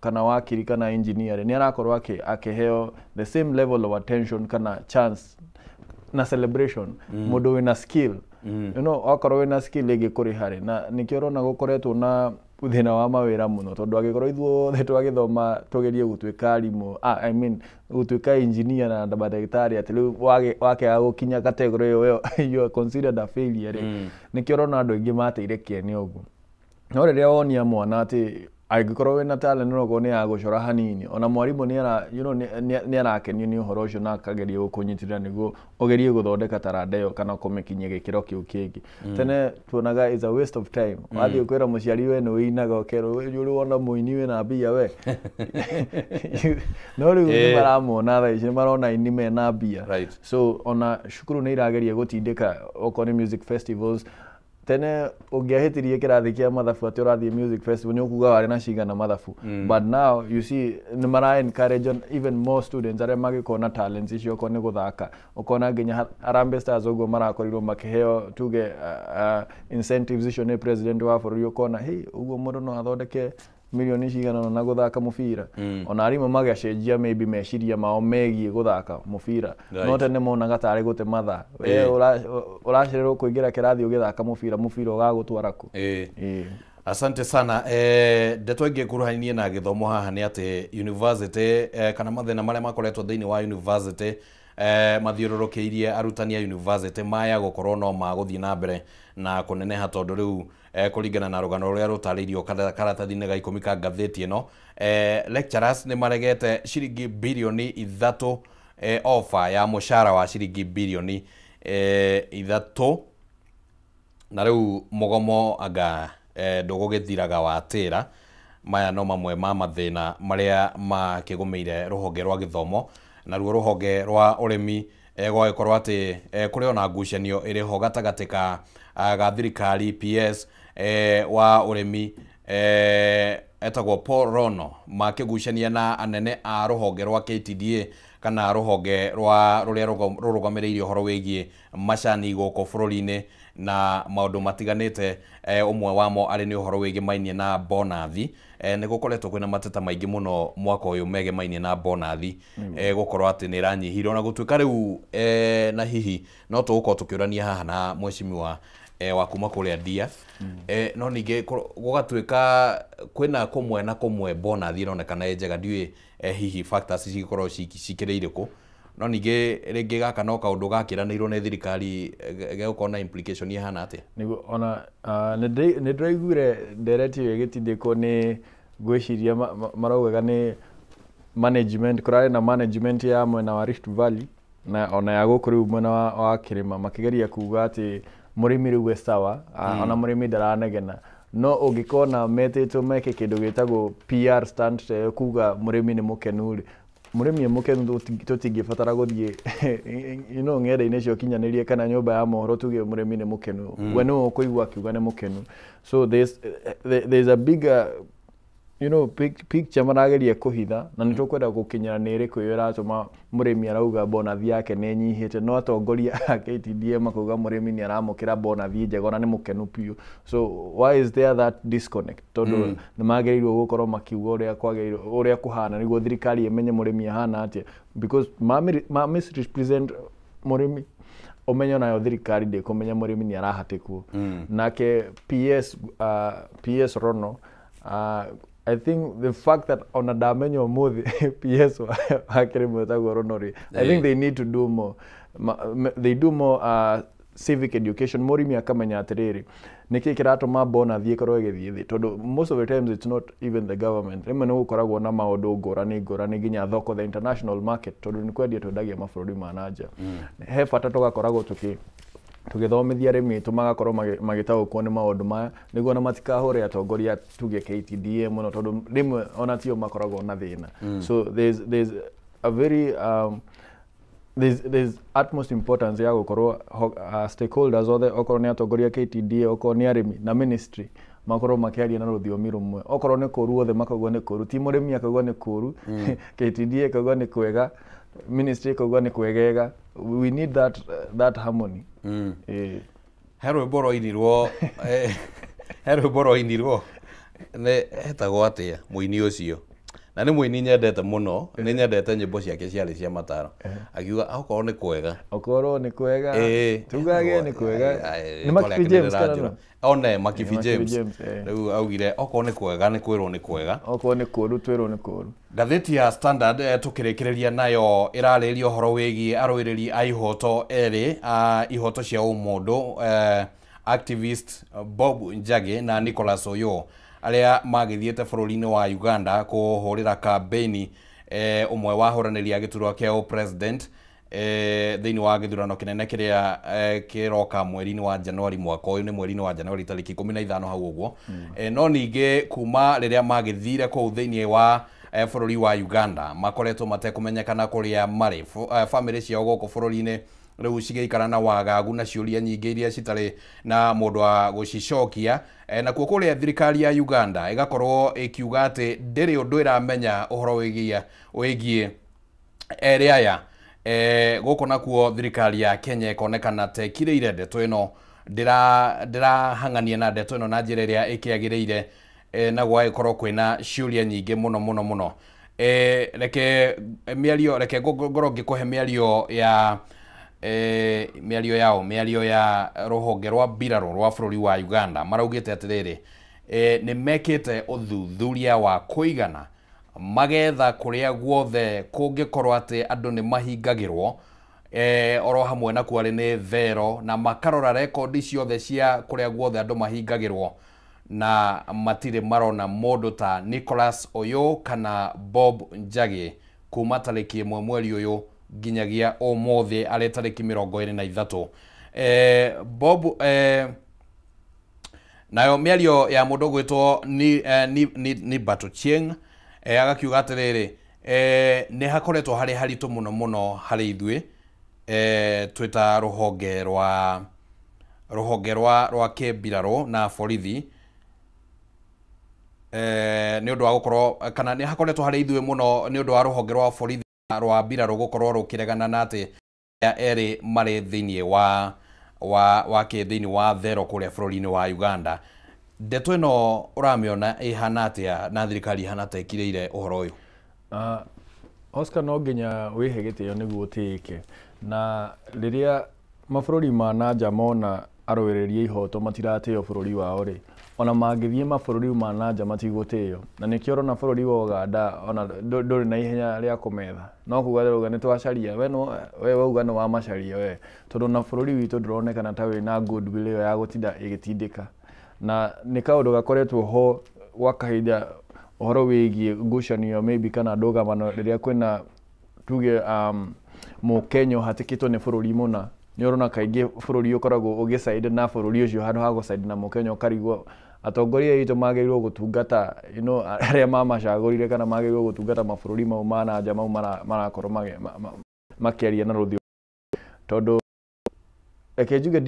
kana wakiri kana engineer nĩ arakorwo akĩheo the same level of attention kana chance na celebration mũndũ wĩna skill okorwo wĩna skill ĩngĩkũrĩ harĩ na nĩkĩo ũrona gũkoretwo na thĩna wa mawĩra mũno tondũ angĩkorwo ithuothe twagĩthoma tũgerie gũtuĩka arimũ gũtuĩka engineer na ndagĩtarĩ atĩ rĩu wakĩaga gũkinya category ĩyo you are considered a failure nĩkĩo ũrona andũ aingĩ mateire kĩene ũguo no rĩrĩa wonia mwana atĩ angĩkorwo wĩna talent no nĩ ya gũcora hanini ona mwarimũ nĩ arakenio nĩ ũhoro ũcio na akageria gũkũnyitĩrĩra nĩguo ũgerie gũthondeka taranda ĩyo kana kũmĩkinyia gĩkĩro kĩu kĩngĩ tene tuonaga is a waste of time wathiĩ kwĩra mũciari we nĩ wĩinaga ũkerwo ũrĩ wona mũini wĩna mbia we no rĩu nĩ maramona thaa ici nĩ marona aini mena mbia so ona cukuru nĩ irageria gũtindĩka okorwo nĩ music festivals tene ũngĩahĩtirie kĩrathi kĩa mathabu atĩ ũrathiĩ music festival nĩ ũkuga warĩ na cigana mathabu but now you see nĩ mara encourage even more students arĩa magĩkorwo talents icio okorwo nĩ gũthaka ũkona nginya Harambee Stars ũguo marakorirwo makĩheo tuge incentives icio nĩ president wa bũrũri ũkona ũguo mũndũ no athondeke milioni cigana na gũthaka mũbira ona arimũ magacenjia maybe meciria mao megiĩ gũthaka mũbira no tene monaga tarĩ gũte mathaa ũracererwo kũingĩra kĩrathi ũgĩthaka mũbira ũgagũtwara kũ asante sana ndeto ingĩkuruhanie na gĩthomo haha nĩ atĩ university kana mathĩna marĩa makoretwo thĩinĩ wa university mathiũrũrũkĩirie arutani a university maya gũkorwo no magũthiĩ na mbere na kũneneha tondũ rĩu kũringana na rũgano rũrĩa rũtarĩirio karatathi-inĩ ga 10 ka ngathĩti ĩno lecturers nĩ maregete ciringi birioni 3 offer ya mũcara wa ciringi birioni 3 na rĩu mũgomo anga ndũgũgĩthiraga watĩra maya no mamwe ma mathĩna marĩa makĩgũmĩire rũhonge rwa gĩthomo naruo rũhonge rwa ũrĩmi gwagĩkorwo atĩ kũrĩ ona ngucanio ĩrĩ ho gatagatĩ ga thirikari PS wa ũrĩmi etagwo Paul Rono makĩgucania na anene a rũhonge rwa KTDA kana ruhonge rwa ruria rurugamiriire uhoro wigie macani goko bururi-ini na maundu matiganite umwe wamo ari ni uhoro wigie mainie na bonathi ni gukoretwo kwina mateta maingi muno mwaka uyu mege mainie na bonathi gukorwo ati ni ranyihire ona gutuika riu na hihi no tugukorwo tukiurania haha na mweshimiwa wa kuma kuria Ndia no ninge gugatuika kwina kumwe na kumwe bonathi ironekana njega ndiwi hihi factors cikorwo cikiriire ku no ninge ringi gaka no kaundu gakiranirwo ni thirikari gegukorwo na implication ihana atia nigu ona ni ndiraiguire ndereti igitindikwo ni gwiciria maraugaga ni management kurari na management ya mwena wa Rift Valley na ona ya gukuru mwena wa Kirima makigeria kuga ati murimi riu sawa ona murimi ndaranegena no ungikona metito meke kindu gitagwo PR stand kuga murimi ni mukenu murimi mukenu tutingibatara guthie ng'enda-ini cio kinyanirie kana nyumba ya mohoro tuge murimi ni mukenu we no kuigua kiuga ni mukenu so there's a bigger picture marageria kuhitha na nitukwenda gukinyana ni iriku iratuma murimi arauga bonathi yake ni nyihite no atongoria KTDA makuga murimi ni aramukira bonathi njega na ni mukenu piu so why is there that disconnect tondu ni magerirwo gukorwo makiuga uria kuhana niguo thirikari imenye murimi ahana atia because ma misrepresent murimi omenyo nayo thirikari ndi kumenya murimi ni arahatikwo nake PS Rono I think the fact that on a damenyo muthi PS hakiri mwetagwo Ronori I think they need to do more they do more civic education murimi akamenya atiriri niki kiratuma bonathi ikorwo igithii tondu most of the times it's not even the government rimwe no gukoragwo na maundu ngurani nginya thoko the international market tondu ni kwendia twendagia mabũrũri ma nanja he bata tugakoragwo tugithomithia arimi tumagakorwo magitaũkwo ni maundu maya niguo na matikahure atongoria tuge KTDA muno tondu rimwe ona tio makoragwo na thina so there's a very there's utmost importance ya gukorwo stakeholders othe okorwo ni atongoria KTDA okorwo ni arimi na ministry makorwo makiaria na ruthiomi rumwe okorwo ni kuru othe makagwo ni kuru ti murimi akagwo ni kuru KTDA akagwo ni kwega ministry akagwo ni kwegega we need that harmony herwe boroinirwo herwe boroinirwo ne hetagwo atia muini ucio na ni muini nyendete muno ni nyendete nyimbo ciake ciarĩ cia mataro akiuga okorwo ni kwega tugage ni kwega ni Makibi James kana one Makibi James riu augire okorwo ni kwega ni kwirwo ni kwega okorwo ni kuru twirwo ni kuru ngatheti ya Standard tukirikireria nayo irariria horo wigi aroiriri a ihoto eri ihoto cia umundu activist Bob Njagi na Nicholas Oyo aria magithiete bururi-ini wa Uganda kuhurira kampeni umwe wa huraniria giturwa kia president thiini wa githurano kinene kiria kiroka mweri-ini wa Januari mwaka uyu ni mweri-ini wa Januari tariki 15 hau uguo no ninge kuma riria magithire ku thiini wa bururi wa Uganda makoretwo matekumenyekana kuria mari family ciao goko bururi-ini riu cigeikara na wagagu na ciuria nyingi iria citari na mundu wa gucicokia na kuo kuria thirikari ya Uganda igakorwo ikiuga ati ndiri undu iramenya uhoro wigie eri aya goko nakuo thirikari ya Kenya ikonekana tekiriire ndeto ino ndirahang'ania na ndeto ino na njira iria ikiagiriire na gwaikorwo kwina ciuria nyingi muno reke ngoro ngikuhe miario ya miario ya ruhonge rwa mbirarũ rwa bũrũri wa Uganda maraugite atiriri ni mekite uthuthuria wa kuigana magetha kuria guothe kungikorwo ati andu ni mahingagirwo oro hamwe na kwari ni thero na makarora rekondi ciothe cia kuria guothe andu mahingagirwo na matire marona mundu ta Nicholas Oyo kana Bob Njagi kuma tariki 1 mweri uyu ginyagia umuthi ari tariki 23 Bob nayo miario ya mundu gwitwo ni Batochieng agakiuga atiriri ni hakoretwo hari haritu muno hari ithue twita ruhonge rwa kebiraro na borithi ni undu wa gukorwo kana ni hakoretwo hari ithue muno ni undu wa ruhonge rwa borithi rwa mbirarũ gũkorwo rũkĩregana na atĩ erĩ marĩ thĩinĩ wa thĩinĩ wa thero kũrĩa bũrũri-inĩ wa Uganda. Ndeto ĩno ũramĩona ĩhana atĩa na thirikari ihana ta ĩkirĩire ũhoro ũyũ? Oscar, no nginya wĩhe gĩtĩo nĩguo ũtĩĩke, na rĩrĩa mabũrũri ma nanja mona arũĩrĩria ihoto matiratĩo bũrũri wao rĩ, ona mangĩthiĩ mabũrũri ma nanja matigũtĩo. Na nĩkĩo ũrona bũrũri wa Uganda ona ndũrĩ na ihenya rĩa kũmetha, no kuga nĩ twacaria we wauga nĩ wa macaria we, tondũ na bũrũri witũ ndũronekana ta wĩna goodwill ĩyo ya gũtinda ĩgĩtindĩka, na nĩ kaũndũ gakoretwo ho gwa kahinda ũhoro wĩgiĩ ngucanio maybe kana ndũgamano rĩrĩa kwĩna tuge mũkenya ũhatĩkĩtwo nĩ bũrũri mũna. Nĩ ũrona kaingĩ bũrũri ũkoragwo ũgĩcide na bũrũri ũcio handũ ha gũcide na mũkenya, ũkarigwo atongoria aitũ magĩrĩirwo gũtungata arĩa mamacagũrire kana magĩrĩirwo gũtungata mabũrũri mau ma nanja mau marakorwo makĩaria na rũthiomi, tondũ reke njuge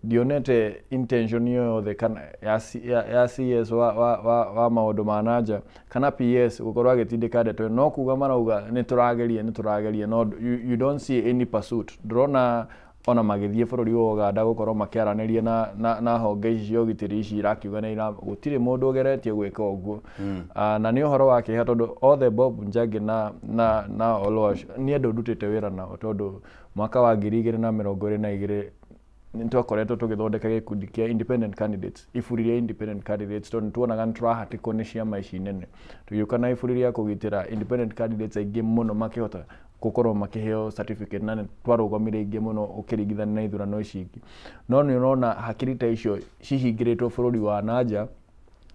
ndionete intention yothe kana ya CS wa maũndũ ma nanja kana PS gũkorwo agĩtindĩka ndeto, no kuga marauga nĩtũrageria, no you don't see any pursuit. Ndũrona ona magĩthiĩ bũrũri wa Uganda gũkorwo makĩaranĩria na honge ici cia ũgitĩri ici irakiuga gũtirĩ mũndũ ũgeretie gwĩka ũguo. Na nĩ ũhoro wa kĩeha, tondũ othe Bob Njagi na Oluoch nĩ andũ ndutĩte wĩra nao, tondũ mwaka wa 2022 nĩ twakoretwo tũgĩthondeka gĩkundi kĩa independent candidates, iburi rĩa independent candidates, tondũ nĩtuonaga nĩtũrahatĩkwo nĩ ciama ici nene. Tũgĩũka na iburi rĩa kũgitĩra independent candidates aingĩ mũno makĩhota gũkorwo makĩheo certificate, na twarũgamire ingĩ mũno ũkĩringithania na ithurano ici ingĩ. No nĩ ũrona hakiri ta icio cihingĩrĩtwo bũrũri wa nanja,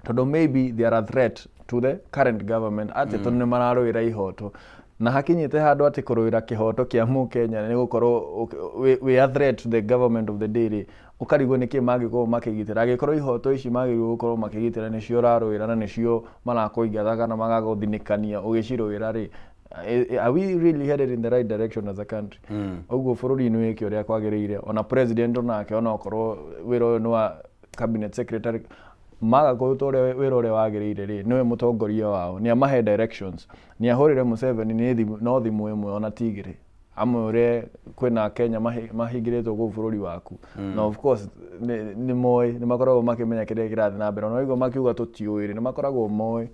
tondũ maybe they are a threat to the current government, atĩ tondũ nĩ mararũĩra ihoto, na hakinyĩte handũ atĩ kũrũĩra kĩhoto kĩa mũkenya nĩ gũkorwo we a threat to the government of the day, ũkarigwo nĩkĩ mangĩkorwo makĩgitĩra, angĩkorwo ihoto ici magĩrĩirwo gũkorwo makĩgitĩra nĩcio ũrarũĩra na nĩcio marakũingata kana magagũthinĩkania ũgĩcirũĩra rĩ, are we really headed in the right direction as a country? Ũguo bũrũri-inĩ wĩke ũrĩa kwagĩrĩire, ona president onake ona okorwo wĩra ũyũ nĩ wa cabinet secretary maga kũruta wĩra ũrĩa wagĩrĩire rĩ, nĩwe mũtongoria wao, nĩ amahe directions, nĩ ahũrĩre Museveni no thimũ ĩmwe ona tigĩrĩ amwĩre kwĩna Kenya mahingĩrĩtwo gũkũ bũrũri waku. Na of course nĩ makoragwo makĩmenya kĩrĩa kĩrathiĩ na mbere, ona wĩigua makiuga tũtiũĩ, nĩ makoragwo moĩ,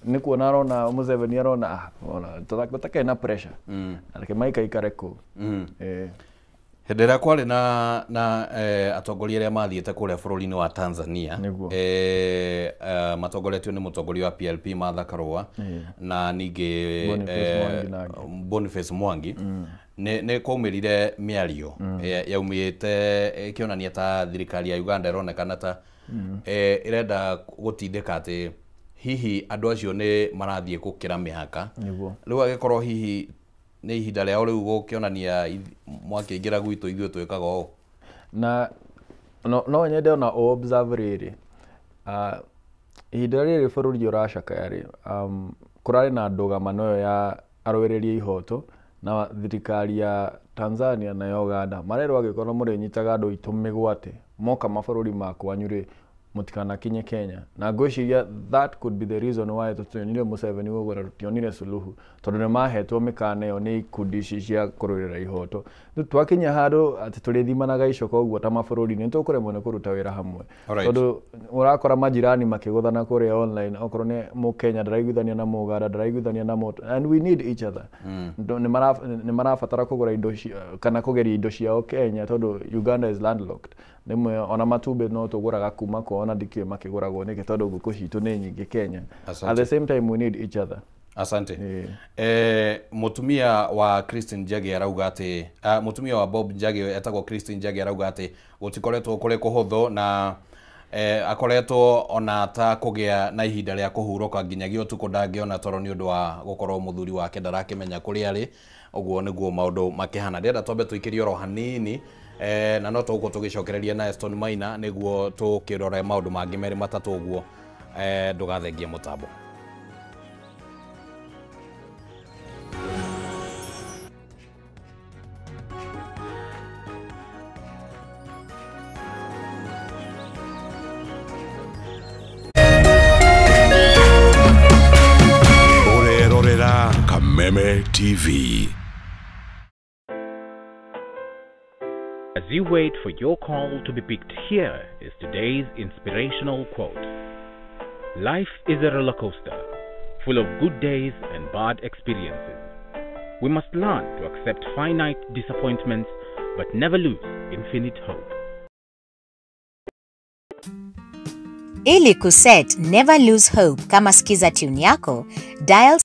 nĩ kuona arona Museveni arona tũtakĩrĩ na pressure, reke maikaikare kũu. Hĩndĩ ĩrĩa kwarĩ na atongoria arĩa mathiĩte kũrĩa bũrũri-inĩ wa Tanzania, matongoretio nĩ mũtongoria wa PLP Martha Karua na ningĩ Boniface Mwangi, nĩ kwaumĩrire mĩario yaumĩte ĩkĩonania ta thirikari ya Uganda ĩronekana ta ĩrenda gũtindĩka atĩ hihi andũ acio nĩ marathiĩ gũkĩra mĩhaka. Rĩu agĩkorwo hihi nĩ ihinda rĩao rĩu gũkĩonania mwakĩingĩra gwitũ ithuĩ twĩkaga ũũ. Na no nyende ona observe rĩrĩ, ihinda rĩrĩ bũrũri ũracakaya rĩ, kũrarĩ na ndũgamano ĩyo ya arũĩrĩria ihoto na thirikari ya Tanzania na Uganda, marerwo agĩkorwo mũrĩnyitaga andũ aitũ mĩgwate moka mabũrũri ma kwanyu rĩ, mũtikanakinye Kenya. Na ngwĩciria that could be the reason why tũtionire Museveni gũgũra tũtionire Suluhu, tondũ nĩ mahetwo mĩkana ĩyo nĩ ikundi ici cia kũrũĩrĩra ihoto. Twakinya handũ atĩ tũrĩthimanaga icoka ũguo ta mabũrũri, nĩ tũkũremwo nĩ kũruta wĩra hamwe, tondũ ũrakora majirani makĩgũthana kũrĩa online, okorwo nĩ mũkenya ndaraiguithania na mũganda, ndaraiguithania na mũndũ, and we need each other. Nĩ marabatara kũgũra indo kana kũgeria indo ciao Kenya, tondũ Uganda is landlocked. Nimwe ona matumbĩ no tũgũraga kuma kwa ona ndikĩũĩ makĩgũragwo nĩkĩ, tondũ ngũkũ citũ nĩ nyingĩ Kenya. At the same time we need each other. Asante. Mutumia wa Christine Njagi arauga atĩ mutumia wa Bob Njagi etagwo Christine Njagi arauga atĩ gũtikoretwo kũrĩ kũhũthũ na akoretwo ona ta kũgĩa na ihinda rĩa kũhurũka nginyagia ũtukũ ndangĩona toro nĩ ũndũ wa gũkorwo mũthuri wake ndarakĩmenya kũrĩa arĩ. Ũguo nĩguo maũndũ makĩhana. Ndĩrenda twambe tũikĩrie oro hanini na no tũgũkorwo tũgĩcokereria na Eston Maina nĩguo tũkĩrore maũndũ mangĩ merĩ matatũ ũguo, ndũgathengie mũtambo. Umeme TV. As you wait for your call to be picked, here is today's inspirational quote. Life is a roller coaster, full of good days and bad experiences. We must learn to accept finite disappointments, but never lose infinite hope. Ili kuset never lose hope kama skiza tune yako, dial